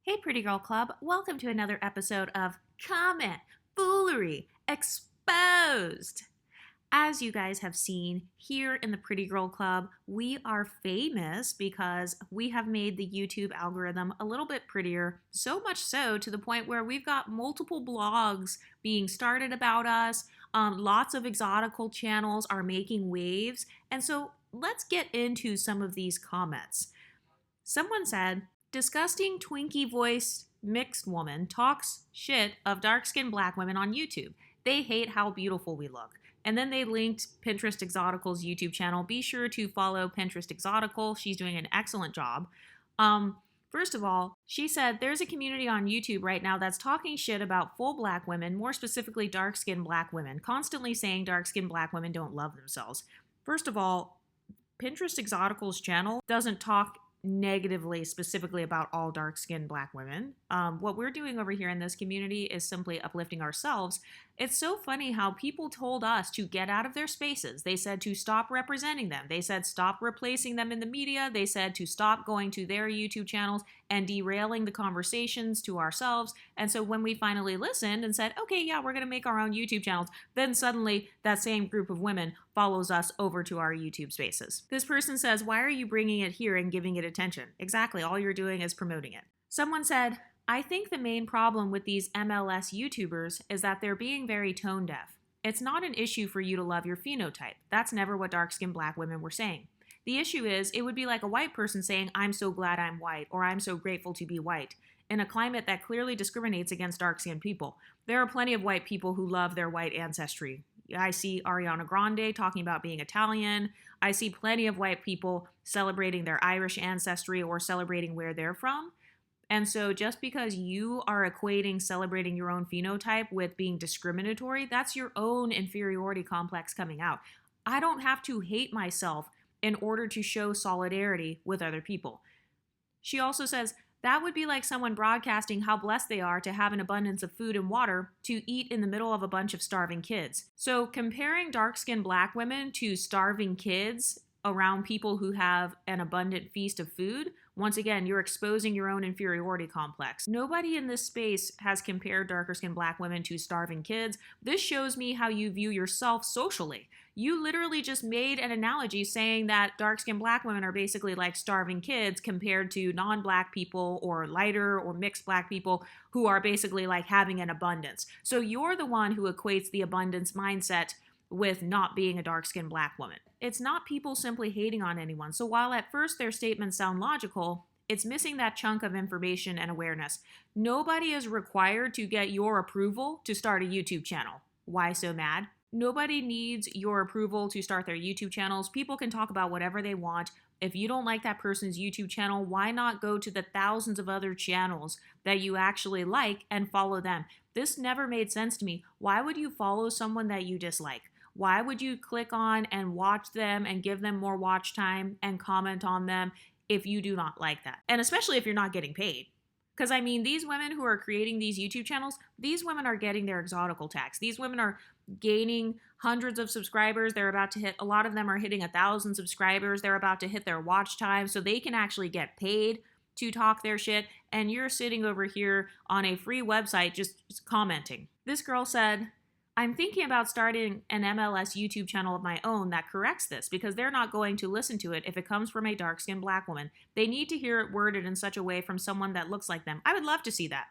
Hey, Pretty Girl Club. Welcome to another episode of Comment, Foolery, Exposed. As you guys have seen here in the Pretty Girl Club, we are famous because we have made the YouTube algorithm a little bit prettier, so much so to the point where we've got multiple blogs being started about us. Lots of Exotical channels are making waves. And so let's get into some of these comments. Someone said, disgusting Twinkie voiced mixed woman talks shit of dark-skinned black women on YouTube. They hate how beautiful we look. And then they linked Pinterest Exotical's YouTube channel. Be sure to follow Pinterest Exotical. She's doing an excellent job. First of all, she said there's a community on YouTube right now that's talking shit about full black women, more specifically dark-skinned black women, constantly saying dark-skinned black women don't love themselves. First of all, Pinterest Exotical's channel doesn't talk negatively specifically about all dark-skinned black women. What we're doing over here in this community is simply uplifting ourselves. It's so funny how people told us to get out of their spaces. They said to stop representing them. They said stop replacing them in the media. They said to stop going to their YouTube channels and derailing the conversations to ourselves. And so when we finally listened and said, okay, yeah, we're going to make our own YouTube channels, then suddenly that same group of women follows us over to our YouTube spaces. This person says, why are you bringing it here and giving it attention? Exactly, all you're doing is promoting it. Someone said, I think the main problem with these MLS YouTubers is that they're being very tone deaf. It's not an issue for you to love your phenotype. That's never what dark-skinned black women were saying. The issue is, it would be like a white person saying, I'm so glad I'm white, or I'm so grateful to be white, in a climate that clearly discriminates against dark-skinned people. There are plenty of white people who love their white ancestry. I see Ariana Grande talking about being Italian. I see plenty of white people celebrating their Irish ancestry or celebrating where they're from. And so just because you are equating celebrating your own phenotype with being discriminatory, that's your own inferiority complex coming out. I don't have to hate myself in order to show solidarity with other people. She also says, that would be like someone broadcasting how blessed they are to have an abundance of food and water to eat in the middle of a bunch of starving kids. So comparing dark-skinned black women to starving kids around people who have an abundant feast of food, once again, you're exposing your own inferiority complex. Nobody in this space has compared darker-skinned black women to starving kids. This shows me how you view yourself socially. You literally just made an analogy saying that dark-skinned black women are basically like starving kids compared to non-black people or lighter or mixed black people who are basically like having an abundance. So you're the one who equates the abundance mindset with not being a dark-skinned black woman. It's not people simply hating on anyone. So while at first their statements sound logical, it's missing that chunk of information and awareness. Nobody is required to get your approval to start a YouTube channel. Why so mad? Nobody needs your approval to start their YouTube channels. People can talk about whatever they want. If you don't like that person's YouTube channel, why not go to the thousands of other channels that you actually like and follow them? This never made sense to me. Why would you follow someone that you dislike? Why would you click on and watch them and give them more watch time and comment on them if you do not like that? And especially if you're not getting paid. Because I mean, these women who are creating these YouTube channels, these women are getting their Exotical tax. These women are gaining hundreds of subscribers. They're about to hit, a lot of them are hitting 1,000 subscribers. They're about to hit their watch time so they can actually get paid to talk their shit. And you're sitting over here on a free website just commenting. This girl said, I'm thinking about starting an MLS YouTube channel of my own that corrects this because they're not going to listen to it if it comes from a dark-skinned black woman. They need to hear it worded in such a way from someone that looks like them. I would love to see that.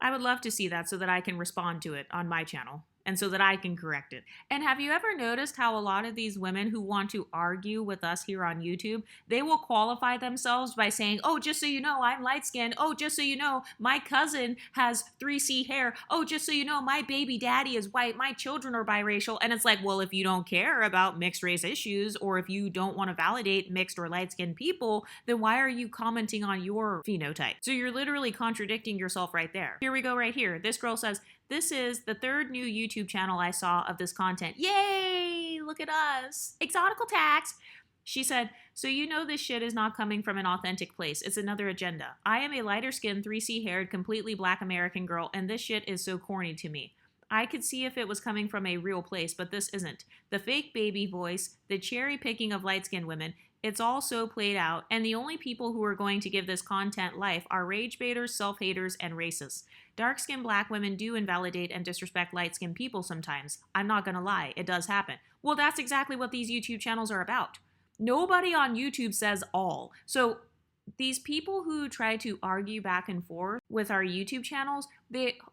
I would love to see that so that I can respond to it on my channel and so that I can correct it. And have you ever noticed how a lot of these women who want to argue with us here on YouTube, they will qualify themselves by saying, oh, just so you know, I'm light-skinned. Oh, just so you know, my cousin has 3C hair. Oh, just so you know, my baby daddy is white. My children are biracial. And it's like, well, if you don't care about mixed race issues or if you don't want to validate mixed or light-skinned people, then why are you commenting on your phenotype? So you're literally contradicting yourself right there. Here we go right here. This girl says, this is the third new YouTube channel I saw of this content. Yay! Look at us. Exotical tax. She said, so you know this shit is not coming from an authentic place. It's another agenda. I am a lighter-skinned, 3C-haired, completely black American girl, and this shit is so corny to me. I could see if it was coming from a real place, but this isn't. The fake baby voice, the cherry picking of light-skinned women, It's all so played out, and the only people who are going to give this content life are rage baiters, self-haters, and racists. Dark-skinned black women do invalidate and disrespect light-skinned people sometimes. I'm not gonna lie, it does happen. Well, that's exactly what these YouTube channels are about. Nobody on YouTube says all. So these people who try to argue back and forth with our YouTube channels,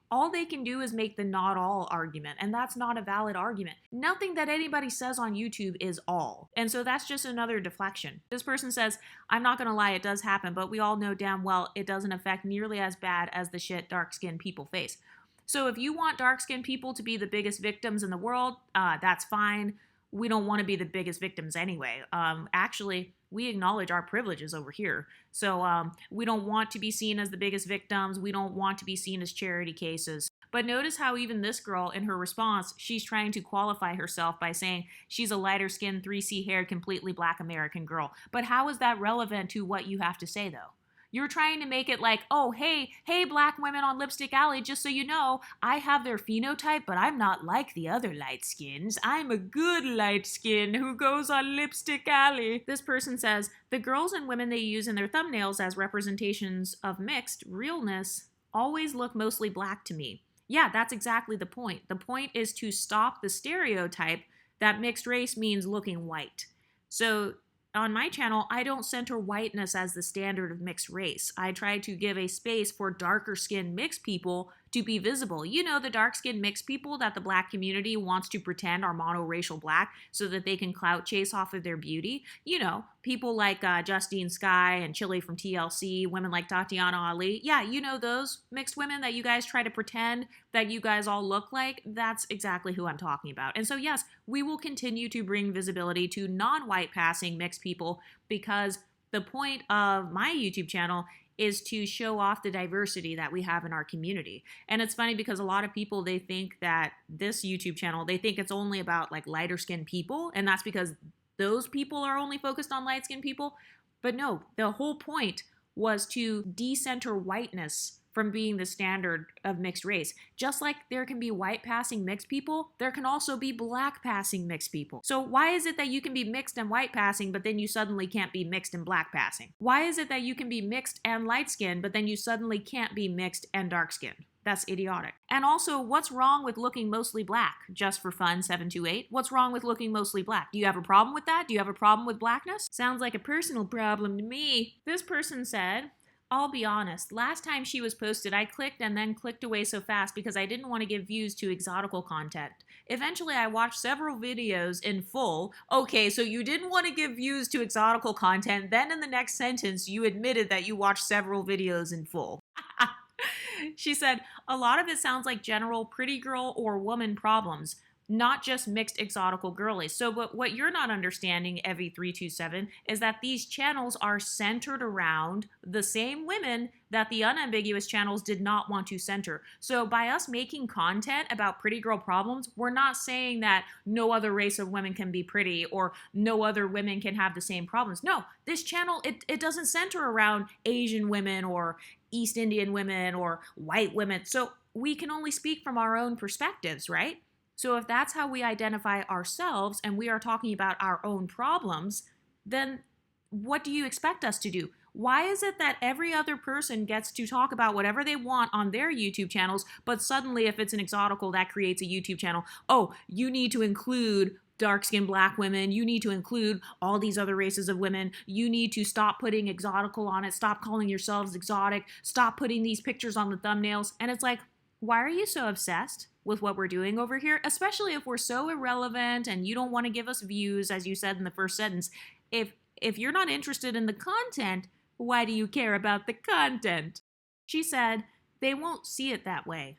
all they can do is make the not all argument, and that's not a valid argument. Nothing that anybody says on YouTube is all. And so that's just another deflection. This person says, I'm not gonna lie, it does happen, but we all know damn well it doesn't affect nearly as bad as the shit dark-skinned people face. So if you want dark-skinned people to be the biggest victims in the world, that's fine. We don't want to be the biggest victims anyway. Actually, we acknowledge our privileges over here. So we don't want to be seen as the biggest victims. We don't want to be seen as charity cases. But notice how even this girl, in her response, she's trying to qualify herself by saying she's a lighter-skinned, 3C-haired, completely black American girl. But how is that relevant to what you have to say, though? You're trying to make it like, oh, hey, black women on Lipstick Alley, just so you know, I have their phenotype, but I'm not like the other light skins. I'm a good light skin who goes on Lipstick Alley. This person says, the girls and women they use in their thumbnails as representations of mixed realness always look mostly black to me. Yeah, that's exactly the point. The point is to stop the stereotype that mixed race means looking white. So on my channel, I don't center whiteness as the standard of mixed race. I try to give a space for darker skinned mixed people to be visible. You know, the dark skinned mixed people that the black community wants to pretend are monoracial black so that they can clout chase off of their beauty. You know, people like Justine Skye and Chili from TLC, women like Tatiana Ali. Yeah, you know those mixed women that you guys try to pretend that you guys all look like? That's exactly who I'm talking about. And so yes, we will continue to bring visibility to non-white passing mixed people because the point of my YouTube channel is to show off the diversity that we have in our community. And it's funny because a lot of people, they think that this YouTube channel, they think it's only about like lighter skinned people. And that's because those people are only focused on light skinned people. But no, the whole point was to decenter whiteness from being the standard of mixed race. Just like there can be white passing mixed people, there can also be black passing mixed people. So why is it that you can be mixed and white passing, but then you suddenly can't be mixed and black passing? Why is it that you can be mixed and light skinned, but then you suddenly can't be mixed and dark skinned? That's idiotic. And also, what's wrong with looking mostly black? Just for fun, 728. What's wrong with looking mostly black? Do you have a problem with that? Do you have a problem with blackness? Sounds like a personal problem to me. This person said, I'll be honest, last time she was posted, I clicked and then clicked away so fast because I didn't want to give views to Exotical content. Eventually, I watched several videos in full. Okay, so you didn't want to give views to Exotical content, then in the next sentence, you admitted that you watched several videos in full. She said, a lot of it sounds like general pretty girl or woman problems, not just mixed exotical girlies. So but what you're not understanding, Evie327, is that these channels are centered around the same women that the unambiguous channels did not want to center. So by us making content about pretty girl problems, we're not saying that no other race of women can be pretty or no other women can have the same problems. No, this channel, it doesn't center around Asian women or East Indian women or white women. So we can only speak from our own perspectives, right? So if that's how we identify ourselves and we are talking about our own problems, then what do you expect us to do? Why is it that every other person gets to talk about whatever they want on their YouTube channels, but suddenly if it's an Exotical that creates a YouTube channel, oh, you need to include dark-skinned black women, you need to include all these other races of women, you need to stop putting Exotical on it, stop calling yourselves exotic, stop putting these pictures on the thumbnails. And it's like, why are you so obsessed with what we're doing over here? Especially if we're so irrelevant and you don't want to give us views, as you said in the first sentence. If you're not interested in the content, why do you care about the content? She said, they won't see it that way.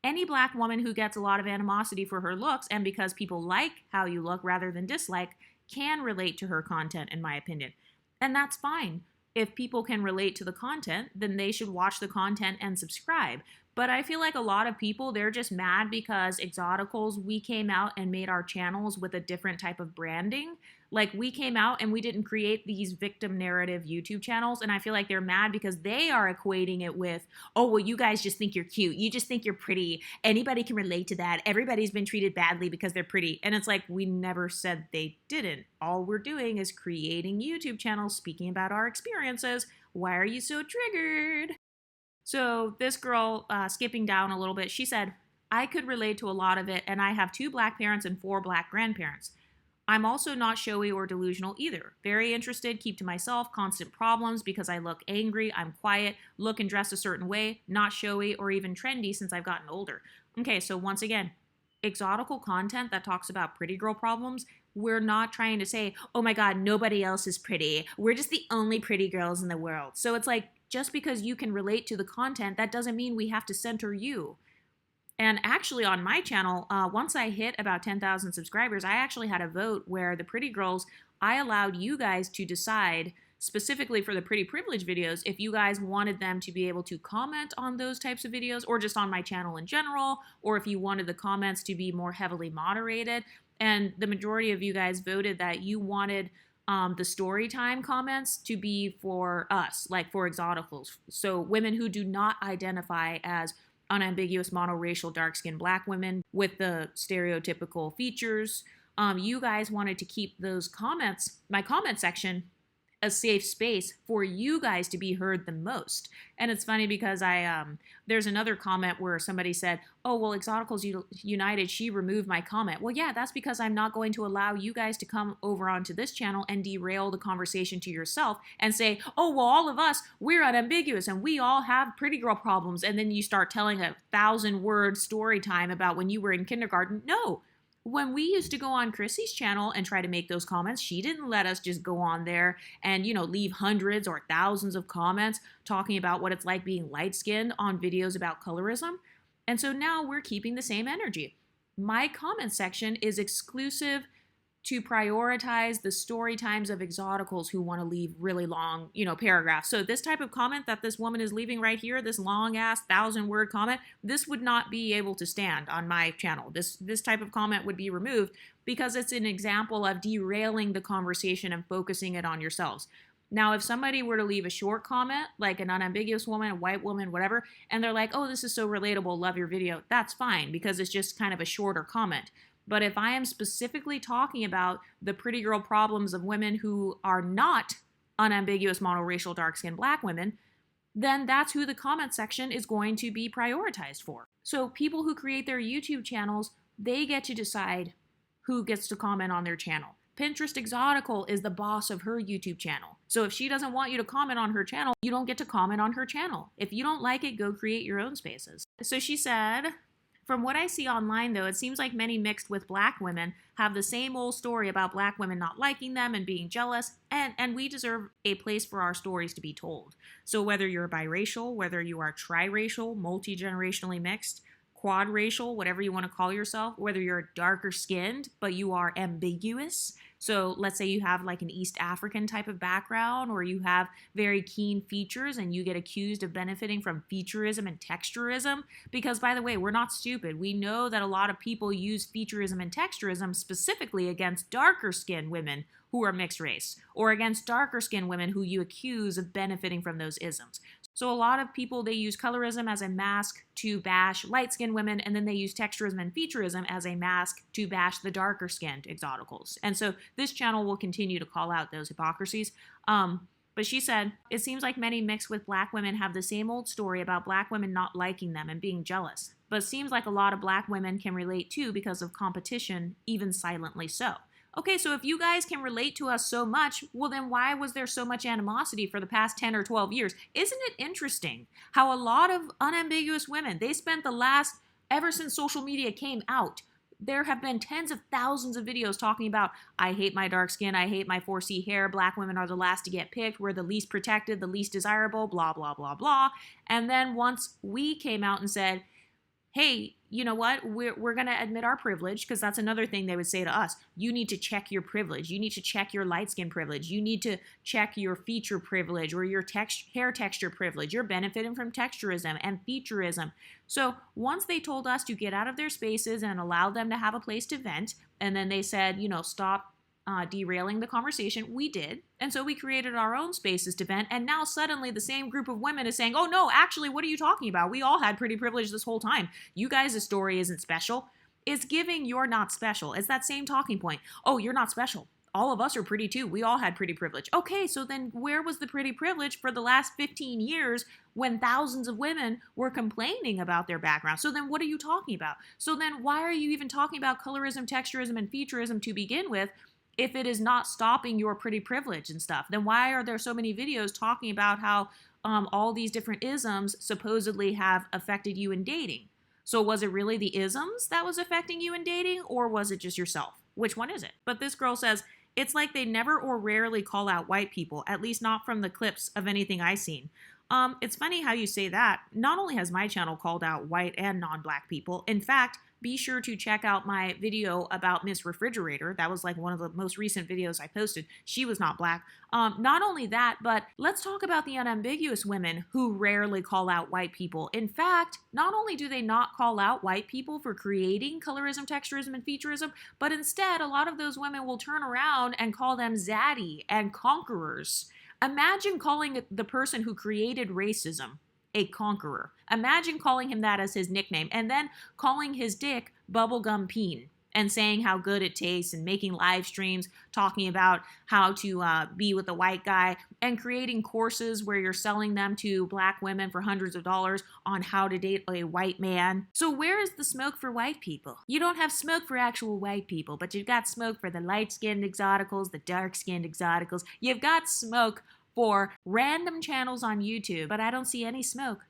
Any black woman who gets a lot of animosity for her looks and because people like how you look rather than dislike can relate to her content, in my opinion. And that's fine. If people can relate to the content, then they should watch the content and subscribe. But I feel like a lot of people, they're just mad because Exoticals, we came out and made our channels with a different type of branding. Like, we came out and we didn't create these victim narrative YouTube channels. And I feel like they're mad because they are equating it with, oh, well, you guys just think you're cute. You just think you're pretty. Anybody can relate to that. Everybody's been treated badly because they're pretty. And it's like, we never said they didn't. All we're doing is creating YouTube channels speaking about our experiences. Why are you so triggered? So this girl, skipping down a little bit, she said, I could relate to a lot of it, and I have 2 black parents and 4 black grandparents. I'm also not showy or delusional either. Very interested, keep to myself, constant problems because I look angry, I'm quiet, look and dress a certain way, not showy or even trendy since I've gotten older. Okay, so once again, exotical content that talks about pretty girl problems, we're not trying to say, oh my God, nobody else is pretty. We're just the only pretty girls in the world. So it's like, just because you can relate to the content, that doesn't mean we have to center you. And actually on my channel, once I hit about 10,000 subscribers, I actually had a vote where the pretty girls, I allowed you guys to decide specifically for the pretty privilege videos, if you guys wanted them to be able to comment on those types of videos or just on my channel in general, or if you wanted the comments to be more heavily moderated. And the majority of you guys voted that you wanted the story time comments to be for us, like for Exoticals. So women who do not identify as unambiguous monoracial dark-skinned black women with the stereotypical features. You guys wanted to keep those comments, my comment section, a safe space for you guys to be heard the most. And it's funny because there's another comment where somebody said, oh, well, Exoticals United, she removed my comment. Well, yeah, that's because I'm not going to allow you guys to come over onto this channel and derail the conversation to yourself and say, oh, well, all of us, we're unambiguous and we all have pretty girl problems. And then you start telling a 1,000-word story time about when you were in kindergarten. No. When we used to go on Chrissy's channel and try to make those comments, she didn't let us just go on there and, leave hundreds or thousands of comments talking about what it's like being light-skinned on videos about colorism. And so now we're keeping the same energy. My comment section is exclusive to prioritize the story times of Exoticals who want to leave really long, paragraphs. So this type of comment that this woman is leaving right here, this long-ass 1,000-word comment, this would not be able to stand on my channel. This type of comment would be removed because it's an example of derailing the conversation and focusing it on yourselves. Now, if somebody were to leave a short comment, like an unambiguous woman, a white woman, whatever, and they're like, oh, this is so relatable, love your video, that's fine because it's just kind of a shorter comment. But if I am specifically talking about the pretty girl problems of women who are not unambiguous monoracial dark-skinned black women, then that's who the comment section is going to be prioritized for. So people who create their YouTube channels, they get to decide who gets to comment on their channel. Pinterest Exotical is the boss of her YouTube channel. So if she doesn't want you to comment on her channel, you don't get to comment on her channel. If you don't like it, go create your own spaces. So she said, from what I see online, though, it seems like many mixed with black women have the same old story about black women not liking them and being jealous, and we deserve a place for our stories to be told. So whether you're biracial, whether you are triracial, multi-generationally mixed, quadracial, whatever you want to call yourself, whether you're darker skinned, but you are ambiguous. So let's say you have like an East African type of background, or you have very keen features and you get accused of benefiting from featureism and texturism. Because by the way, we're not stupid. We know that a lot of people use featureism and texturism specifically against darker skinned women who are mixed race, or against darker skinned women who you accuse of benefiting from those isms. So a lot of people, they use colorism as a mask to bash light-skinned women, and then they use texturism and featureism as a mask to bash the darker-skinned Exoticals. And so this channel will continue to call out those hypocrisies. But she said, it seems like many mixed with black women have the same old story about black women not liking them and being jealous. But it seems like a lot of black women can relate too because of competition, even silently so. Okay, so if you guys can relate to us so much, well then why was there so much animosity for the past 10 or 12 years? Isn't it interesting how a lot of unambiguous women, they spent ever since social media came out, there have been tens of thousands of videos talking about, I hate my dark skin, I hate my 4C hair, black women are the last to get picked, we're the least protected, the least desirable, blah, blah, blah, blah. And then once we came out and said, hey, you know what? We're going to admit our privilege, because that's another thing they would say to us. You need to check your privilege. You need to check your light skin privilege. You need to check your feature privilege or your hair texture privilege. You're benefiting from texturism and featureism. So once they told us to get out of their spaces and allow them to have a place to vent, and then they said, stop derailing the conversation, we did. And so we created our own spaces to vent. And now suddenly the same group of women is saying, oh no, actually, what are you talking about? We all had pretty privilege this whole time. You guys' story isn't special. It's giving you're not special. It's that same talking point. Oh, you're not special. All of us are pretty too. We all had pretty privilege. Okay, so then where was the pretty privilege for the last 15 years when thousands of women were complaining about their background? So then what are you talking about? So then why are you even talking about colorism, texturism, and featureism to begin with? If it is not stopping your pretty privilege and stuff, then why are there so many videos talking about how all these different isms supposedly have affected you in dating? So was it really the isms that was affecting you in dating, or was it just yourself? Which one is it? But this girl says, it's like they never or rarely call out white people, at least not from the clips of anything I've seen. It's funny how you say that. Not only has my channel called out white and non-black people, in fact, be sure to check out my video about Miss Refrigerator. That was like one of the most recent videos I posted. She was not black. Not only that, but let's talk about the unambiguous women who rarely call out white people. In fact, not only do they not call out white people for creating colorism, texturism, and featureism, but instead, a lot of those women will turn around and call them zaddy and conquerors. Imagine calling the person who created racism a conqueror. Imagine calling him that as his nickname, and then calling his dick bubblegum peen and saying how good it tastes, and making live streams talking about how to be with a white guy, and creating courses where you're selling them to black women for hundreds of dollars on how to date a white man. So where is the smoke for white people? You don't have smoke for actual white people, but you've got smoke for the light-skinned exoticals, the dark-skinned exoticals. You've got smoke for random channels on YouTube, but I don't see any smoke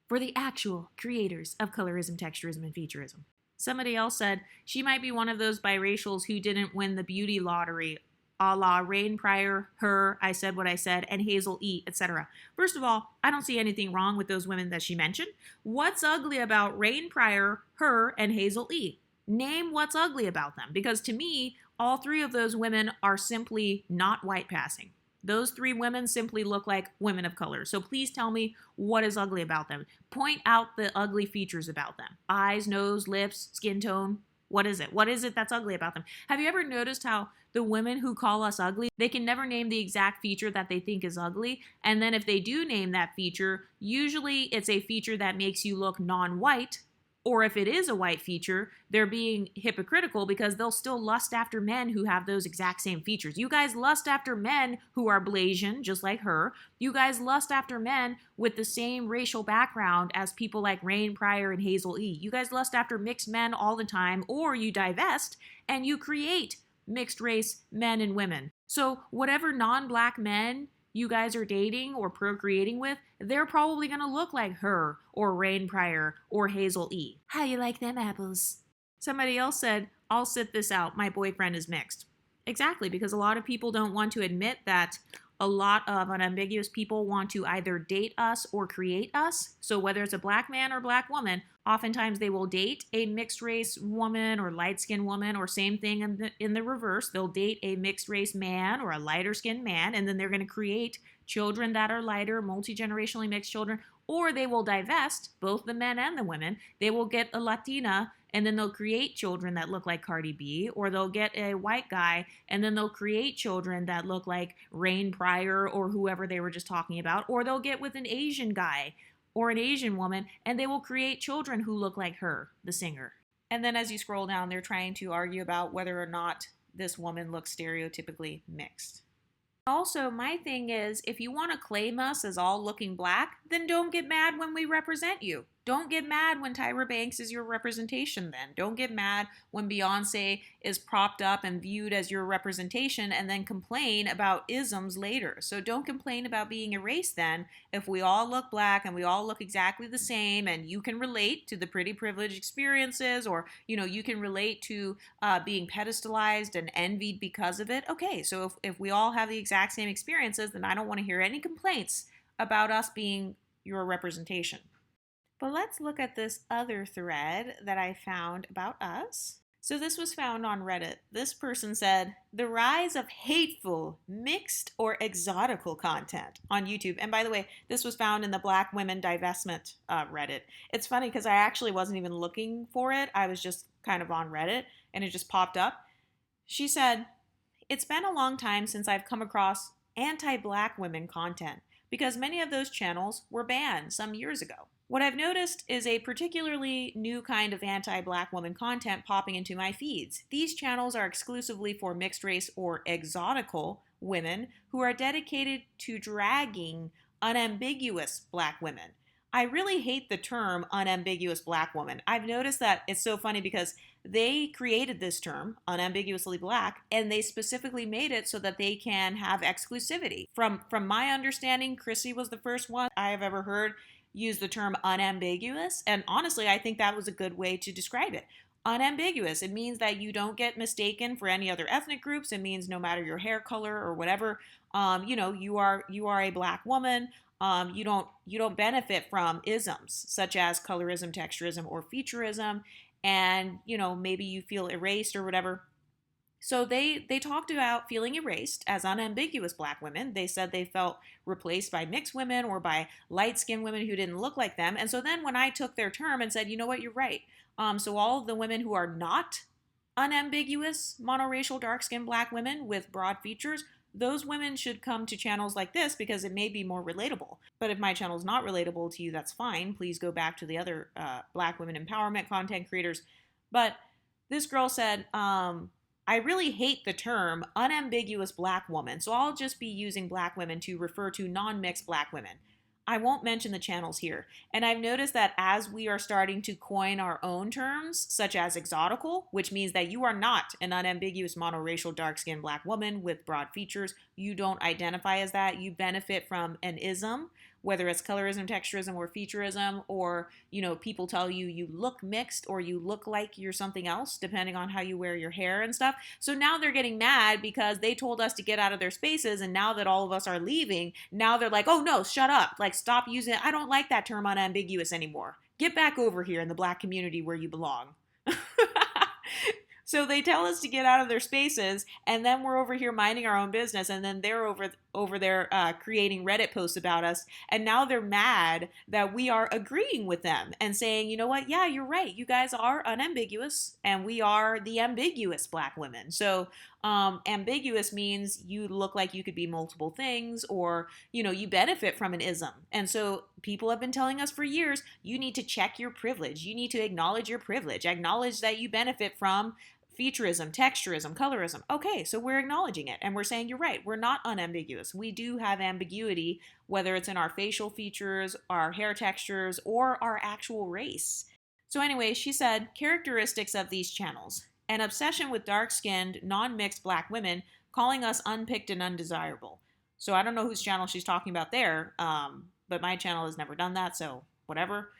for the actual creators of colorism, texturism, and featureism. Somebody else said she might be one of those biracials who didn't win the beauty lottery, a la Rain Pryor, her, I Said What I Said, and Hazel E., etc. First of all, I don't see anything wrong with those women that she mentioned. What's ugly about Rain Pryor, her, and Hazel E.? Name what's ugly about them, because to me, all three of those women are simply not white passing. Those three women simply look like women of color. So please tell me what is ugly about them. Point out the ugly features about them. Eyes, nose, lips, skin tone. What is it? What is it that's ugly about them? Have you ever noticed how the women who call us ugly, they can never name the exact feature that they think is ugly? And then if they do name that feature, usually it's a feature that makes you look non-white. Or if it is a white feature, they're being hypocritical because they'll still lust after men who have those exact same features. You guys lust after men who are Blasian, just like her. You guys lust after men with the same racial background as people like Rain Pryor and Hazel E. You guys lust after mixed men all the time, or you divest and you create mixed race men and women. So whatever non-black men you guys are dating or procreating with, they're probably going to look like her or Rain Pryor or Hazel E. How you like them apples? Somebody else said, I'll sit this out. My boyfriend is mixed. Exactly, because a lot of people don't want to admit that a lot of unambiguous people want to either date us or create us. So whether it's a black man or black woman, oftentimes they will date a mixed race woman or light-skinned woman, or same thing in the reverse. They'll date a mixed race man or a lighter skinned man, and then they're going to create children that are lighter, multi-generationally mixed children, or they will divest, both the men and the women. They will get a Latina, and then they'll create children that look like Cardi B, or they'll get a white guy, and then they'll create children that look like Rain Pryor or whoever they were just talking about, or they'll get with an Asian guy or an Asian woman, and they will create children who look like her, the singer. And then as you scroll down, they're trying to argue about whether or not this woman looks stereotypically mixed. Also, my thing is, if you want to claim us as all looking black, then don't get mad when we represent you. Don't get mad when Tyra Banks is your representation then. Don't get mad when Beyonce is propped up and viewed as your representation and then complain about isms later. So don't complain about being erased then if we all look black and we all look exactly the same and you can relate to the pretty privileged experiences, or you can relate to being pedestalized and envied because of it. Okay, so if we all have the exact same experiences, then I don't want to hear any complaints about us being your representation. But let's look at this other thread that I found about us. So this was found on Reddit. This person said, the rise of hateful, mixed, or exotical content on YouTube. And by the way, this was found in the Black Women Divestment Reddit. It's funny because I actually wasn't even looking for it. I was just kind of on Reddit and it just popped up. She said, it's been a long time since I've come across anti-Black women content because many of those channels were banned some years ago. What I've noticed is a particularly new kind of anti-Black woman content popping into my feeds. These channels are exclusively for mixed race or exotical women who are dedicated to dragging unambiguous Black women. I really hate the term unambiguous Black woman. I've noticed that it's so funny because they created this term, unambiguously Black, and they specifically made it so that they can have exclusivity. From my understanding, Chrissy was the first one I have ever heard use the term unambiguous, and honestly, I think that was a good way to describe it. Unambiguous. It means that you don't get mistaken for any other ethnic groups. It means no matter your hair color or whatever, you are a Black woman. You don't benefit from isms such as colorism, texturism, or featureism, and maybe you feel erased or whatever. So they talked about feeling erased as unambiguous Black women. They said they felt replaced by mixed women or by light-skinned women who didn't look like them. And so then when I took their term and said, you know what, you're right. So all of the women who are not unambiguous, monoracial, dark-skinned Black women with broad features, those women should come to channels like this because it may be more relatable. But if my channel is not relatable to you, that's fine. Please go back to the other Black women empowerment content creators. But this girl said, I really hate the term unambiguous Black woman, so I'll just be using Black women to refer to non-mixed Black women. I won't mention the channels here. And I've noticed that as we are starting to coin our own terms, such as exotical, which means that you are not an unambiguous monoracial dark-skinned Black woman with broad features, you don't identify as that, you benefit from an ism, whether it's colorism, texturism, or featureism, or, people tell you you look mixed or you look like you're something else, depending on how you wear your hair and stuff. So now they're getting mad because they told us to get out of their spaces, and now that all of us are leaving, now they're like, oh no, shut up. Like, stop using it. I don't like that term unambiguous anymore. Get back over here in the Black community where you belong. So they tell us to get out of their spaces, and then we're over here minding our own business, and then they're over there creating Reddit posts about us, and now they're mad that we are agreeing with them and saying, you know what, yeah, you're right, you guys are unambiguous, and we are the ambiguous Black women. So ambiguous means you look like you could be multiple things, or you benefit from an ism. And so people have been telling us for years, you need to check your privilege, you need to acknowledge your privilege, acknowledge that you benefit from featureism, texturism, colorism. Okay, so we're acknowledging it, and we're saying you're right, we're not unambiguous. We do have ambiguity, whether it's in our facial features, our hair textures, or our actual race. So anyway, she said, characteristics of these channels: an obsession with dark-skinned, non-mixed Black women, calling us unpicked and undesirable. So I don't know whose channel she's talking about there, but my channel has never done that, so whatever.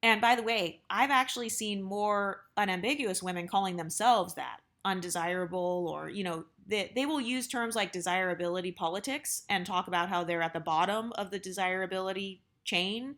And by the way, I've actually seen more unambiguous women calling themselves that, undesirable, or, they will use terms like desirability politics and talk about how they're at the bottom of the desirability chain.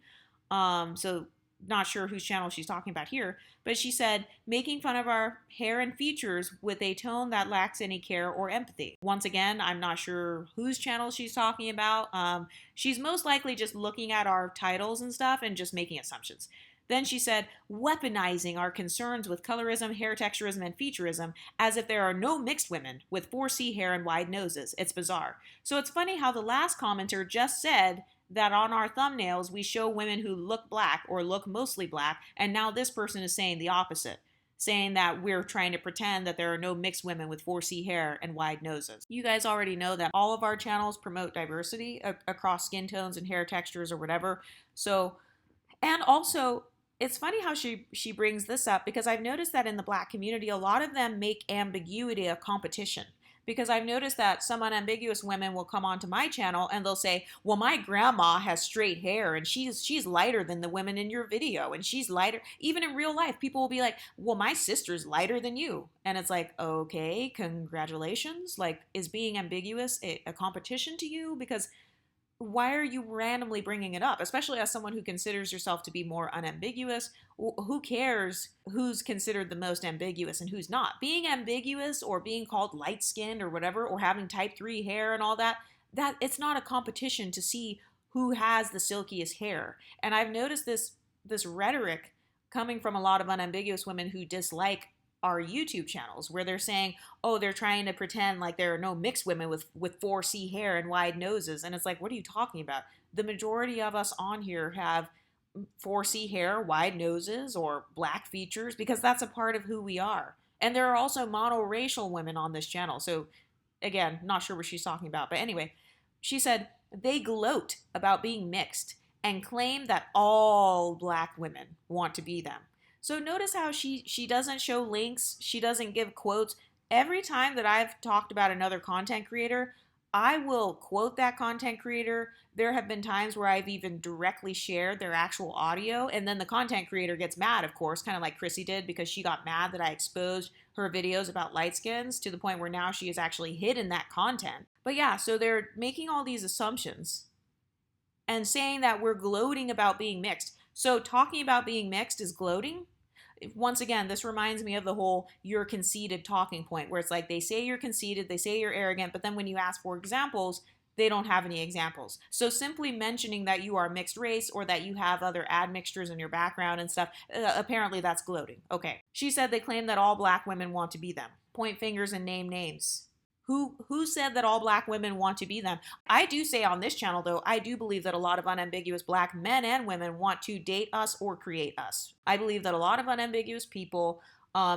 So not sure whose channel she's talking about here, but she said, making fun of our hair and features with a tone that lacks any care or empathy. Once again, I'm not sure whose channel she's talking about. She's most likely just looking at our titles and stuff and just making assumptions. Then she said, weaponizing our concerns with colorism, hair texturism, and featureism as if there are no mixed women with 4C hair and wide noses. It's bizarre. So it's funny how the last commenter just said that on our thumbnails we show women who look Black or look mostly Black, and now this person is saying the opposite, saying that we're trying to pretend that there are no mixed women with 4C hair and wide noses. You guys already know that all of our channels promote diversity across skin tones and hair textures or whatever. So, and also, it's funny how she brings this up, because I've noticed that in the Black community, a lot of them make ambiguity a competition. Because I've noticed that some unambiguous women will come onto my channel and they'll say, well, my grandma has straight hair and she's lighter than the women in your video, and she's lighter. Even in real life, people will be like, well, my sister's lighter than you. And it's like, okay, congratulations. Like, is being ambiguous a competition to you? Because why are you randomly bringing it up? Especially as someone who considers yourself to be more unambiguous. Who cares who's considered the most ambiguous and who's not? Being ambiguous or being called light skinned or whatever, or having type 3 hair and all that, it's not a competition to see who has the silkiest hair. And I've noticed this rhetoric coming from a lot of unambiguous women who dislike our YouTube channels, where they're saying, oh, they're trying to pretend like there are no mixed women with 4C hair and wide noses. And it's like, what are you talking about? The majority of us on here have 4C hair, wide noses, or black features, because that's a part of who we are. And there are also monoracial women on this channel. So again, not sure what she's talking about. But anyway, she said, they gloat about being mixed and claim that all black women want to be them. So notice how she doesn't show links, she doesn't give quotes. Every time that I've talked about another content creator, I will quote that content creator. There have been times where I've even directly shared their actual audio, and then the content creator gets mad, of course, kind of like Chrissy did, because she got mad that I exposed her videos about light skins to the point where now she has actually hidden that content. But yeah, so they're making all these assumptions and saying that we're gloating about being mixed. So talking about being mixed is gloating? Once again, this reminds me of the whole you're conceited talking point, where it's like they say you're conceited, they say you're arrogant, but then when you ask for examples, they don't have any examples. So simply mentioning that you are mixed race or that you have other admixtures in your background and stuff, apparently that's gloating. Okay. She said they claim that all black women want to be them. Point fingers and name names. Who said that all black women want to be them? I do say on this channel, though, I do believe that a lot of unambiguous black men and women want to date us or create us. I believe that a lot of unambiguous people,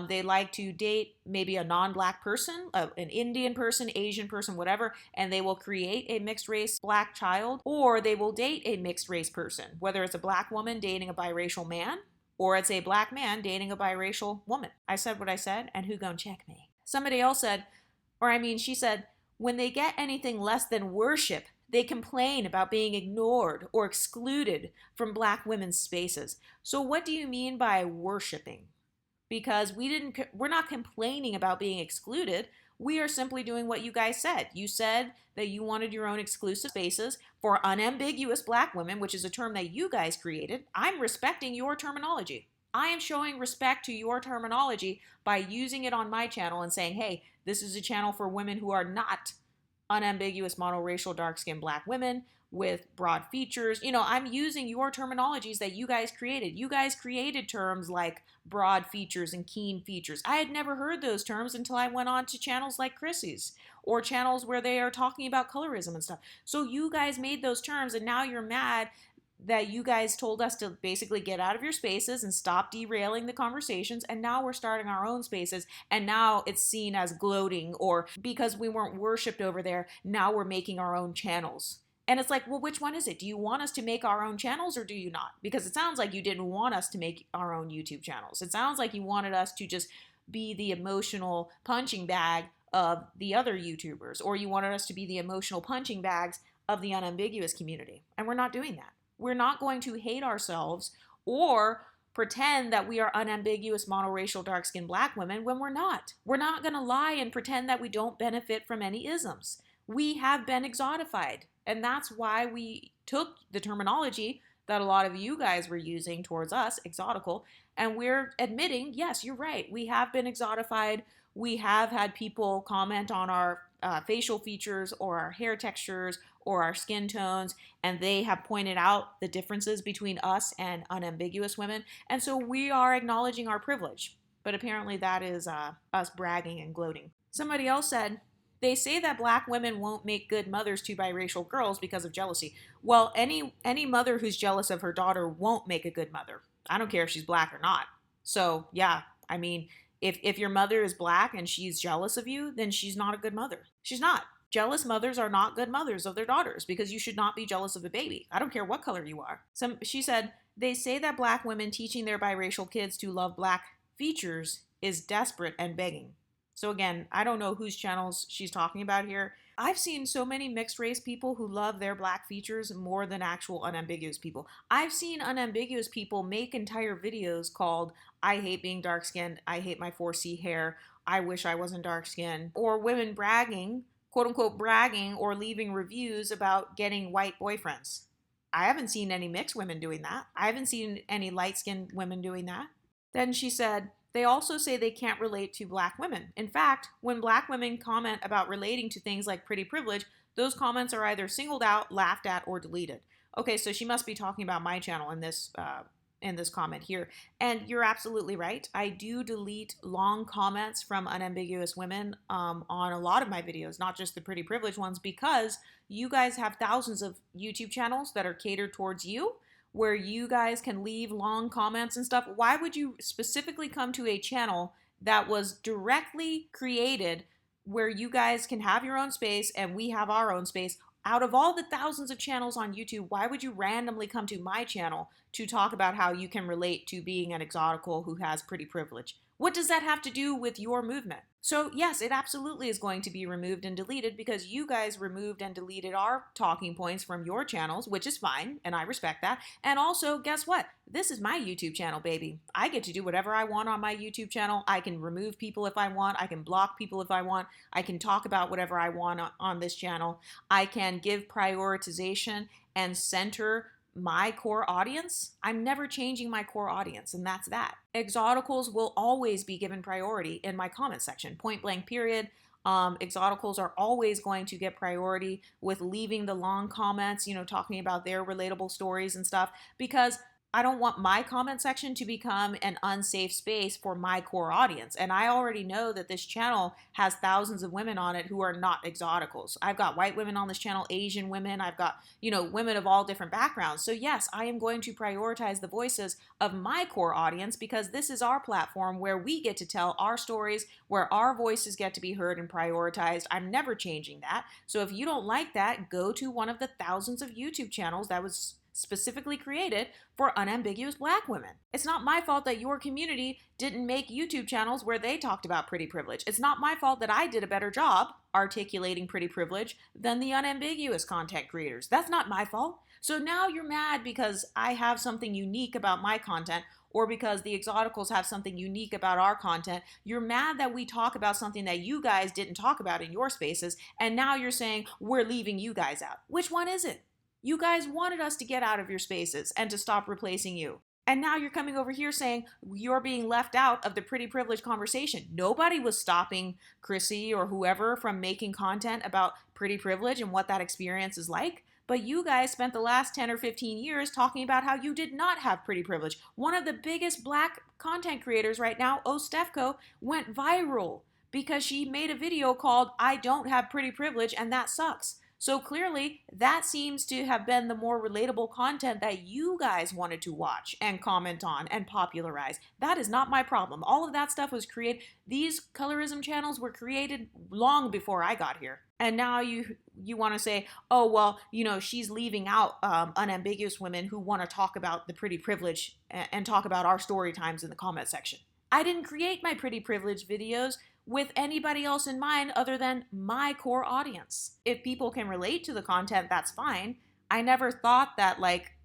they like to date maybe a non-black person, an Indian person, Asian person, whatever, and they will create a mixed race black child, or they will date a mixed race person, whether it's a black woman dating a biracial man, or it's a black man dating a biracial woman. I said what I said, and who gon' check me? Somebody else said, she said, when they get anything less than worship, they complain about being ignored or excluded from black women's spaces. So what do you mean by worshiping? Because we're not complaining about being excluded. We are simply doing what you guys said. You said that you wanted your own exclusive spaces for unambiguous black women, which is a term that you guys created. I'm respecting your terminology. I am showing respect to your terminology by using it on my channel and saying, hey, this is a channel for women who are not unambiguous monoracial dark-skinned black women with broad features. I'm using your terminologies that you guys created. You guys created terms like broad features and keen features. I had never heard those terms until I went on to channels like Chrissy's or channels where they are talking about colorism and stuff. So you guys made those terms, and now you're mad that you guys told us to basically get out of your spaces and stop derailing the conversations, and now we're starting our own spaces, and now it's seen as gloating, or because we weren't worshipped over there, now we're making our own channels. And it's like, well, which one is it? Do you want us to make our own channels or do you not? Because it sounds like you didn't want us to make our own YouTube channels. It sounds like you wanted us to just be the emotional punching bag of the other YouTubers, or you wanted us to be the emotional punching bags of the unambiguous community. And we're not doing that. We're not going to hate ourselves or pretend that we are unambiguous monoracial dark-skinned black women when we're not. We're not going to lie and pretend that we don't benefit from any isms. We have been exotified, and that's why we took the terminology that a lot of you guys were using towards us, exotical, and we're admitting, yes, you're right, we have been exotified. We have had people comment on our facial features or our hair textures or our skin tones, and they have pointed out the differences between us and unambiguous women. And so we are acknowledging our privilege. But apparently that is us bragging and gloating. Somebody else said, they say that black women won't make good mothers to biracial girls because of jealousy. Well, any mother who's jealous of her daughter won't make a good mother. I don't care if she's black or not. So yeah, I mean, if your mother is black and she's jealous of you, then she's not a good mother. She's not. Jealous mothers are not good mothers of their daughters, because you should not be jealous of a baby. I don't care what color you are. She said, they say that black women teaching their biracial kids to love black features is desperate and begging. So again, I don't know whose channels she's talking about here. I've seen so many mixed race people who love their black features more than actual unambiguous people. I've seen unambiguous people make entire videos called, I hate being dark skinned, I hate my 4C hair, I wish I wasn't dark skinned, or women bragging, quote unquote bragging or leaving reviews about getting white boyfriends. I haven't seen any mixed women doing that. I haven't seen any light-skinned women doing that. Then she said, they also say they can't relate to black women. In fact, when black women comment about relating to things like pretty privilege, those comments are either singled out, laughed at, or deleted. Okay, so she must be talking about my channel in this comment here. And you're absolutely right. I do delete long comments from unambiguous women on a lot of my videos, not just the pretty privileged ones, because you guys have thousands of YouTube channels that are catered towards you, where you guys can leave long comments and stuff. Why would you specifically come to a channel that was directly created where you guys can have your own space and we have our own space? Out of all the thousands of channels on YouTube, why would you randomly come to my channel to talk about how you can relate to being an exotical who has pretty privilege? What does that have to do with your movement? So yes, it absolutely is going to be removed and deleted because you guys removed and deleted our talking points from your channels, which is fine, and I respect that. And also, guess what? This is my YouTube channel, baby. I get to do whatever I want on my YouTube channel. I can remove people if I want. I can block people if I want. I can talk about whatever I want on this channel. I can give prioritization and center my core audience. I'm never changing my core audience, and that's that. Exoticals will always be given priority in my comment section, point blank period. Exoticals are always going to get priority with leaving the long comments, talking about their relatable stories and stuff, because I don't want my comment section to become an unsafe space for my core audience. And I already know that this channel has thousands of women on it who are not exoticals. I've got white women on this channel, Asian women. I've got, women of all different backgrounds. So yes, I am going to prioritize the voices of my core audience because this is our platform where we get to tell our stories, where our voices get to be heard and prioritized. I'm never changing that. So if you don't like that, go to one of the thousands of YouTube channels that was specifically created for unambiguous black women. It's not my fault that your community didn't make YouTube channels where they talked about pretty privilege. It's not my fault that I did a better job articulating pretty privilege than the unambiguous content creators. That's not my fault. So now you're mad because I have something unique about my content, or because the Exoticals have something unique about our content. You're mad that we talk about something that you guys didn't talk about in your spaces, and now you're saying we're leaving you guys out. Which one is it? You guys wanted us to get out of your spaces and to stop replacing you. And now you're coming over here saying you're being left out of the pretty privileged conversation. Nobody was stopping Chrissy or whoever from making content about pretty privilege and what that experience is like. But you guys spent the last 10 or 15 years talking about how you did not have pretty privilege. One of the biggest black content creators right now, Ostefco, went viral because she made a video called "I Don't Have Pretty Privilege and That Sucks." So clearly, that seems to have been the more relatable content that you guys wanted to watch and comment on and popularize. That is not my problem. All of that stuff was created. These colorism channels were created long before I got here. And now you want to say, oh, well, she's leaving out unambiguous women who want to talk about the pretty privilege and talk about our story times in the comment section. I didn't create my pretty privilege videos with anybody else in mind other than my core audience. If people can relate to the content, that's fine. I never thought that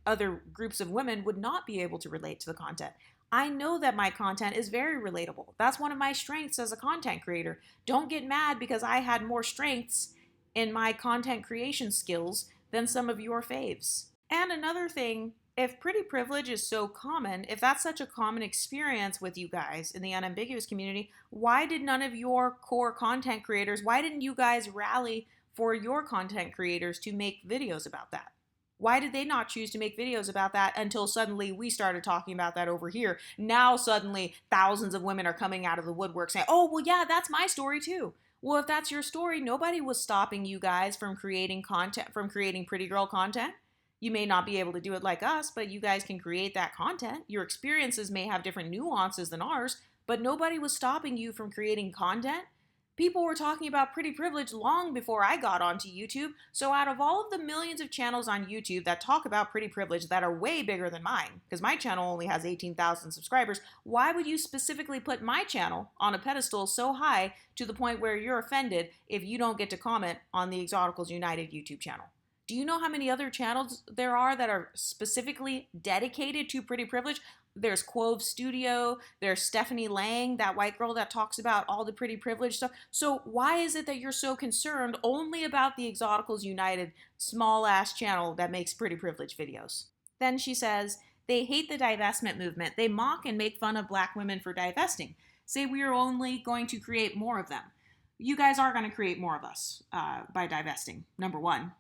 other groups of women would not be able to relate to the content. I know that my content is very relatable. That's one of my strengths as a content creator. Don't get mad because I had more strengths in my content creation skills than some of your faves. And another thing, if pretty privilege is so common, if that's such a common experience with you guys in the unambiguous community, why did none of your core content creators, why didn't you guys rally for your content creators to make videos about that? Why did they not choose to make videos about that until suddenly we started talking about that over here? Now suddenly thousands of women are coming out of the woodwork saying, oh, well, yeah, that's my story too. Well, if that's your story, nobody was stopping you guys from creating content, from creating pretty girl content. You may not be able to do it like us, but you guys can create that content. Your experiences may have different nuances than ours, but nobody was stopping you from creating content. People were talking about pretty privilege long before I got onto YouTube. So out of all of the millions of channels on YouTube that talk about pretty privilege that are way bigger than mine, because my channel only has 18,000 subscribers, why would you specifically put my channel on a pedestal so high to the point where you're offended if you don't get to comment on the Exoticals United YouTube channel? Do you know how many other channels there are that are specifically dedicated to pretty privilege? There's Quove Studio. There's Stephanie Lang, that white girl that talks about all the pretty privilege stuff. So why is it that you're so concerned only about the Exoticals United small ass channel that makes pretty privilege videos? Then she says, they hate the divestment movement. They mock and make fun of black women for divesting. Say we are only going to create more of them. You guys are going to create more of us by divesting, number one.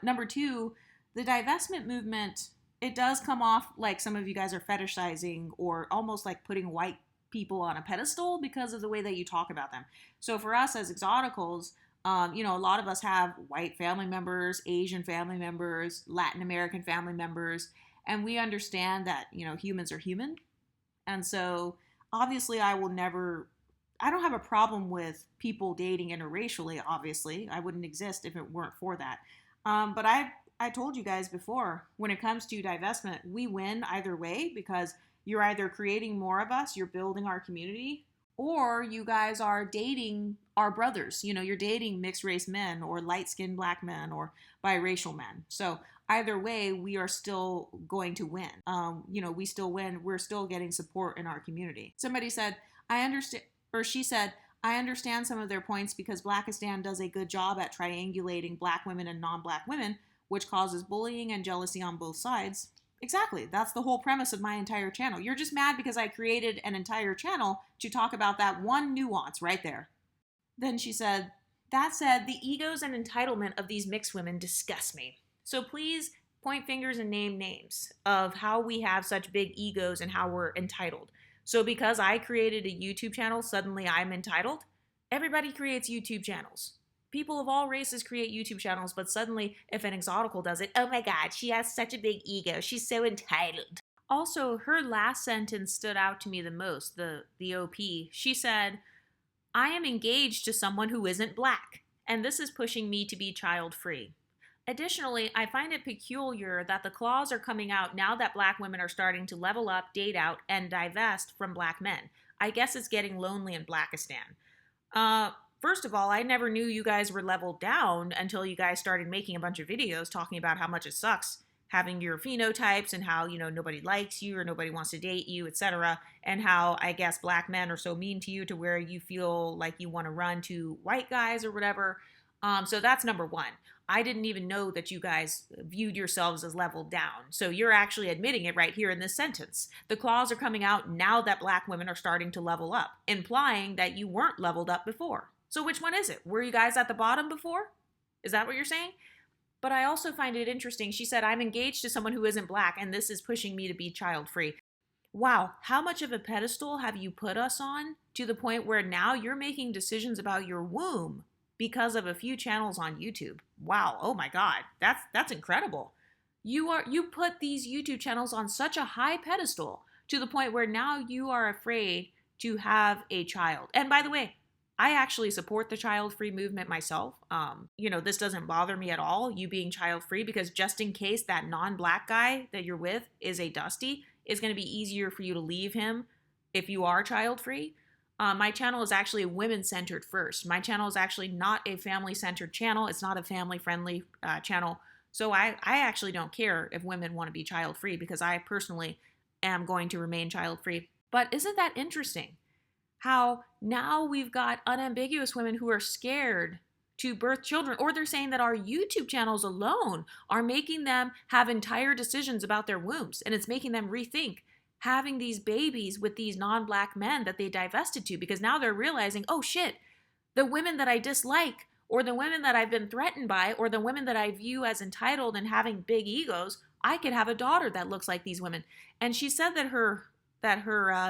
Number two, the divestment movement, it does come off like some of you guys are fetishizing or almost like putting white people on a pedestal because of the way that you talk about them. So for us as Exoticals, a lot of us have white family members, Asian family members, Latin American family members, and we understand that, humans are human. And so obviously I don't have a problem with people dating interracially, obviously. I wouldn't exist if it weren't for that. But I told you guys before, when it comes to divestment, we win either way because you're either creating more of us, you're building our community, or you guys are dating our brothers. You're dating mixed race men or light-skinned black men or biracial men. So either way, we are still going to win. We still win. We're still getting support in our community. Somebody said, she said, I understand some of their points because Blackistan does a good job at triangulating black women and non-black women, which causes bullying and jealousy on both sides. Exactly. That's the whole premise of my entire channel. You're just mad because I created an entire channel to talk about that one nuance right there. Then she said, that said, the egos and entitlement of these mixed women disgust me. So please point fingers and name names of how we have such big egos and how we're entitled. So because I created a YouTube channel, suddenly I'm entitled? Everybody creates YouTube channels. People of all races create YouTube channels, but suddenly if an Exotical does it, oh my God, she has such a big ego. She's so entitled. Also, her last sentence stood out to me the most, the OP. She said, I am engaged to someone who isn't black, and this is pushing me to be child-free. Additionally, I find it peculiar that the claws are coming out now that black women are starting to level up, date out, and divest from black men. I guess it's getting lonely in Blackistan. First of all, I never knew you guys were leveled down until you guys started making a bunch of videos talking about how much it sucks having your phenotypes and how, nobody likes you or nobody wants to date you, etc. And how, I guess, black men are so mean to you to where you feel like you want to run to white guys or whatever. So that's number one. I didn't even know that you guys viewed yourselves as leveled down. So you're actually admitting it right here in this sentence. The claws are coming out now that black women are starting to level up, implying that you weren't leveled up before. So which one is it? Were you guys at the bottom before? Is that what you're saying? But I also find it interesting. She said, I'm engaged to someone who isn't black, and this is pushing me to be child-free. Wow, how much of a pedestal have you put us on to the point where now you're making decisions about your womb because of a few channels on YouTube? Wow, oh my God, that's incredible. You put these YouTube channels on such a high pedestal to the point where now you are afraid to have a child. And by the way, I actually support the child-free movement myself. This doesn't bother me at all, you being child-free, because just in case that non-black guy that you're with is a dusty, it's going to be easier for you to leave him if you are child-free. My channel is actually women-centered first. My channel is actually not a family-centered channel. It's not a family-friendly channel. So I actually don't care if women want to be child-free because I personally am going to remain child-free. But isn't that interesting? How now we've got unambiguous women who are scared to birth children, or they're saying that our YouTube channels alone are making them have entire decisions about their wombs, and it's making them rethink having these babies with these non-black men that they divested to, because now they're realizing, oh shit, the women that I dislike, or the women that I've been threatened by, or the women that I view as entitled and having big egos, I could have a daughter that looks like these women. And she said that her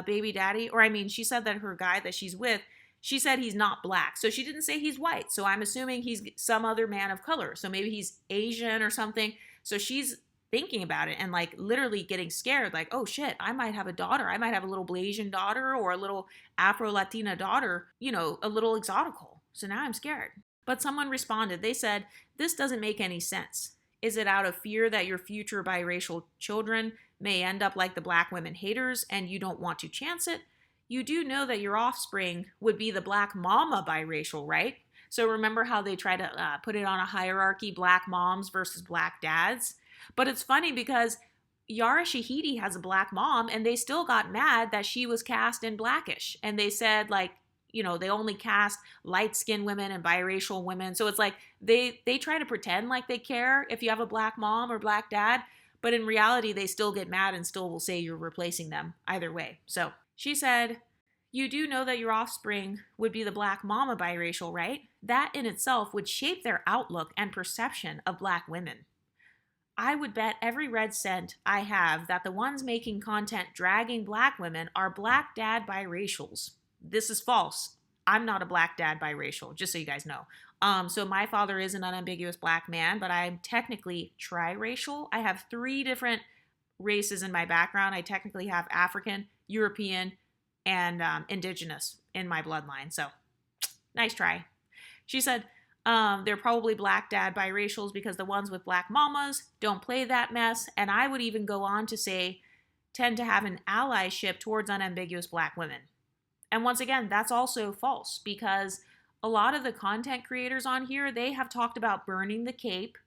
baby daddy, she said that her guy that she's with, she said he's not black. So she didn't say he's white. So I'm assuming he's some other man of color. So maybe he's Asian or something. So she's thinking about it and like literally getting scared, like, oh shit, I might have a daughter. I might have a little Blasian daughter or a little Afro-Latina daughter, a little Exotical. So now I'm scared. But someone responded. They said, this doesn't make any sense. Is it out of fear that your future biracial children may end up like the black women haters and you don't want to chance it? You do know that your offspring would be the black mama biracial, right? So remember how they try to put it on a hierarchy, black moms versus black dads? But it's funny because, Yara Shahidi has a black mom, and they still got mad that she was cast in Blackish. And they said, like, they only cast light-skinned women and biracial women. So it's like they try to pretend like they care if you have a black mom or black dad, but in reality, they still get mad and still will say you're replacing them either way. So she said, you do know that your offspring would be the black mama biracial, right? That in itself would shape their outlook and perception of black women. I would bet every red cent I have that the ones making content dragging black women are black dad biracials. This is false. I'm not a black dad biracial, just so you guys know. So my father is an unambiguous black man, but I'm technically triracial. I have 3 different races in my background. I technically have African, European, and indigenous in my bloodline. So nice try. She said, they're probably black dad biracials because the ones with black mamas don't play that mess. And I would even go on to say, tend to have an allyship towards unambiguous black women. And once again, that's also false because a lot of the content creators on here, they have talked about burning the cape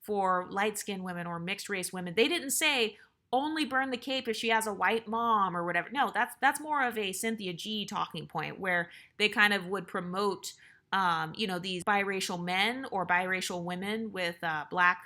for light-skinned women or mixed race women. They didn't say only burn the cape if she has a white mom or whatever. No, that's more of a Cynthia G talking point where they kind of would promote these biracial men or biracial women with black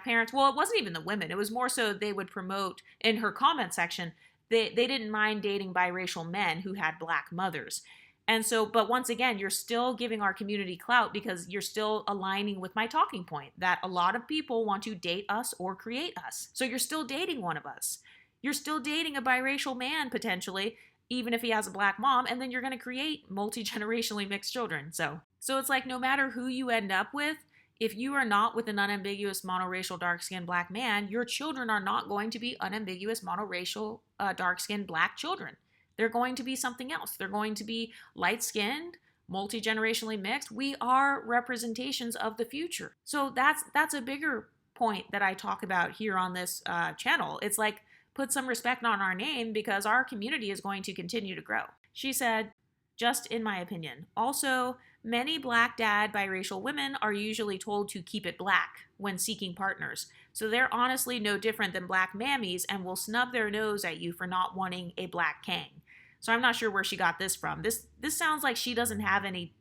parents. Well, it wasn't even the women. It was more so they would promote in her comment section. They didn't mind dating biracial men who had black mothers. And so, but once again, you're still giving our community clout because you're still aligning with my talking point that a lot of people want to date us or create us. So you're still dating one of us. You're still dating a biracial man potentially, even if he has a black mom, and then you're going to create multi-generationally mixed children. So it's like no matter who you end up with, if you are not with an unambiguous monoracial dark-skinned black man, your children are not going to be unambiguous monoracial dark-skinned black children. They're going to be something else. They're going to be light-skinned, multi-generationally mixed. We are representations of the future. So that's a bigger point that I talk about here on this channel. It's like, put some respect on our name because our community is going to continue to grow. She said, just in my opinion. Also, many black dad biracial women are usually told to keep it black when seeking partners. So they're honestly no different than black mammies and will snub their nose at you for not wanting a black Kang. So I'm not sure where she got this from. This sounds like she doesn't have any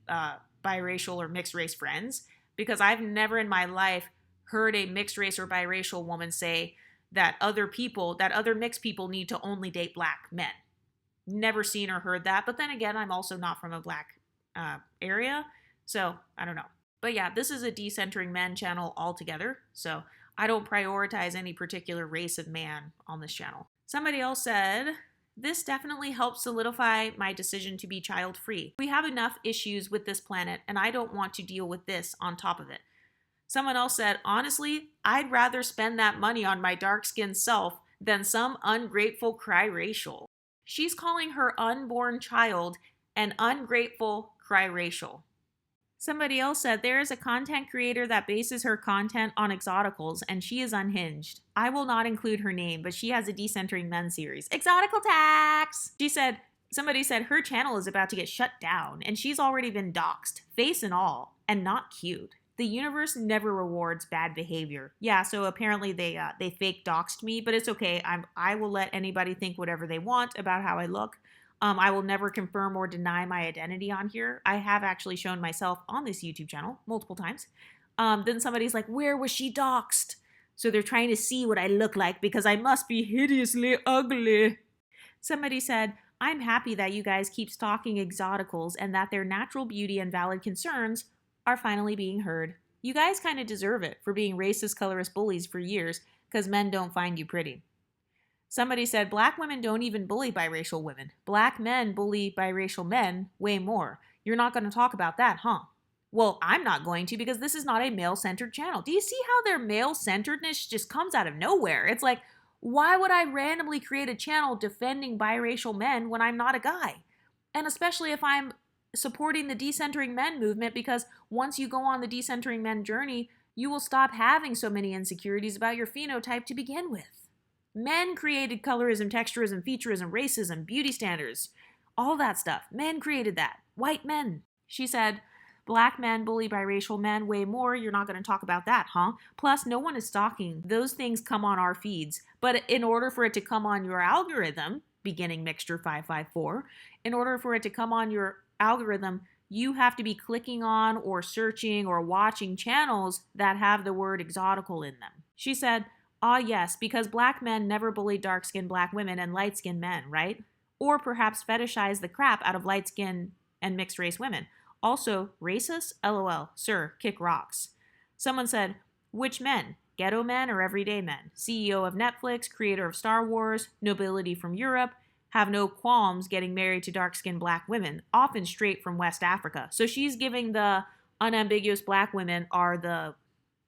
biracial or mixed race friends because I've never in my life heard a mixed race or biracial woman say that other mixed people need to only date black men. Never seen or heard that. But then again, I'm also not from a black area. So I don't know. But yeah, this is a decentering men channel altogether. So I don't prioritize any particular race of man on this channel. Somebody else said, this definitely helps solidify my decision to be child-free. We have enough issues with this planet, and I don't want to deal with this on top of it. Someone else said, honestly, I'd rather spend that money on my dark-skinned self than some ungrateful cry-racial. She's calling her unborn child an ungrateful cry-racial. Somebody else said, there is a content creator that bases her content on Exoticals, and she is unhinged. I will not include her name, but she has a decentering men series. Exotical tax! Somebody said her channel is about to get shut down, and she's already been doxxed, face and all, and not cute. The universe never rewards bad behavior. Yeah, so apparently they fake doxed me, but it's okay. I will let anybody think whatever they want about how I look. I will never confirm or deny my identity on here. I have actually shown myself on this YouTube channel multiple times. Then somebody's like, where was she doxxed? So they're trying to see what I look like because I must be hideously ugly. Somebody said, I'm happy that you guys keep stalking Exoticals and that their natural beauty and valid concerns are finally being heard. You guys kind of deserve it for being racist, colorist bullies for years because men don't find you pretty. Somebody said, black women don't even bully biracial women. Black men bully biracial men way more. You're not going to talk about that, huh? Well, I'm not going to because this is not a male-centered channel. Do you see how their male-centeredness just comes out of nowhere? It's like, why would I randomly create a channel defending biracial men when I'm not a guy? And especially if I'm supporting the decentering men movement, because once you go on the decentering men journey, you will stop having so many insecurities about your phenotype to begin with. Men created colorism, texturism, featurism, racism, beauty standards, all that stuff. Men created that. White men. She said, black men bully biracial men way more. You're not going to talk about that, huh? Plus, no one is stalking. Those things come on our feeds. But in order for it to come on your algorithm, beginning Mixture 554, in order for it to come on your algorithm, you have to be clicking on or searching or watching channels that have the word exotical in them. She said, "Ah, yes, because black men never bully dark-skinned black women and light-skinned men, right? Or perhaps fetishize the crap out of light-skinned and mixed-race women. Also, racist? LOL. Sir, kick rocks." Someone said, "Which men? Ghetto men or everyday men? CEO of Netflix, creator of Star Wars, nobility from Europe, have no qualms getting married to dark-skinned black women, often straight from West Africa." So she's giving the unambiguous black women are the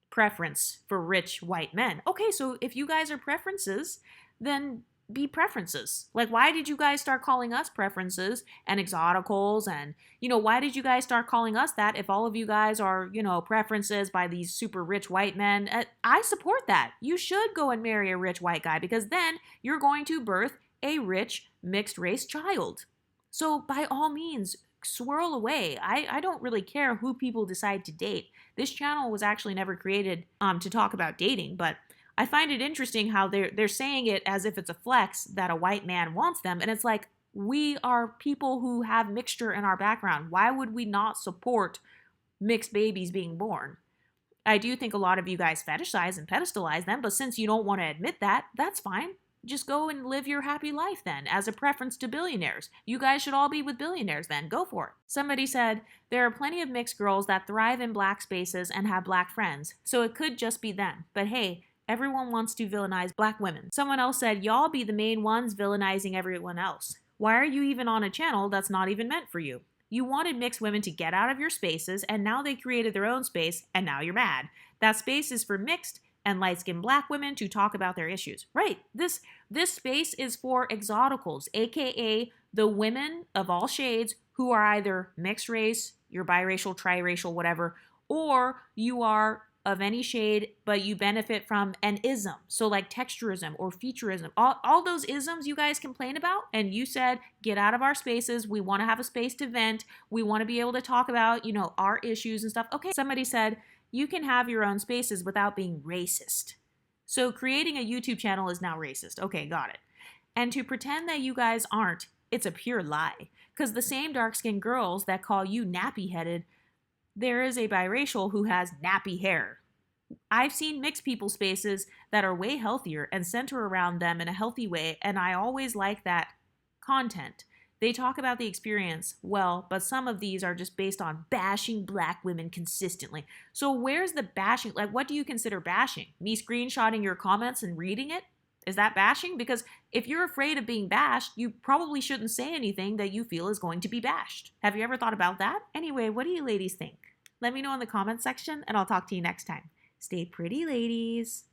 preference for rich white men. Okay, so if you guys are preferences, then be preferences. Like, why did you guys start calling us preferences and exoticals? And, why did you guys start calling us that if all of you guys are, preferences by these super rich white men? I support that. You should go and marry a rich white guy because then you're going to birth a rich mixed race child. So by all means, swirl away. I don't really care who people decide to date. This channel was actually never created to talk about dating, but I find it interesting how they're saying it as if it's a flex that a white man wants them. And it's like, we are people who have mixture in our background. Why would we not support mixed babies being born? I do think a lot of you guys fetishize and pedestalize them, but since you don't want to admit that, that's fine. Just go and live your happy life then, as a preference to billionaires. You guys should all be with billionaires then. Go for it. Somebody said, "There are plenty of mixed girls that thrive in black spaces and have black friends, so it could just be them. But hey, everyone wants to villainize black women." Someone else said, "Y'all be the main ones villainizing everyone else. Why are you even on a channel that's not even meant for you? You wanted mixed women to get out of your spaces, and now they created their own space, and now you're mad. That space is for mixed and light-skinned black women to talk about their issues." Right. This space is for exoticals, aka the women of all shades who are either mixed race, you're biracial, triracial, whatever, or you are of any shade, but you benefit from an ism. So like texturism or featureism, all those isms you guys complain about, and you said, get out of our spaces. We want to have a space to vent. We want to be able to talk about, our issues and stuff. Okay. Somebody said, you can have your own spaces without being racist. So creating a YouTube channel is now racist. Okay, got it. And to pretend that you guys aren't, it's a pure lie. Because the same dark-skinned girls that call you nappy-headed, there is a biracial who has nappy hair. I've seen mixed people spaces that are way healthier and center around them in a healthy way, and I always like that content. They talk about the experience well, but some of these are just based on bashing black women consistently. So where's the bashing? Like, what do you consider bashing? Me screenshotting your comments and reading it? Is that bashing? Because if you're afraid of being bashed, you probably shouldn't say anything that you feel is going to be bashed. Have you ever thought about that? Anyway, what do you ladies think? Let me know in the comments section, and I'll talk to you next time. Stay pretty, ladies.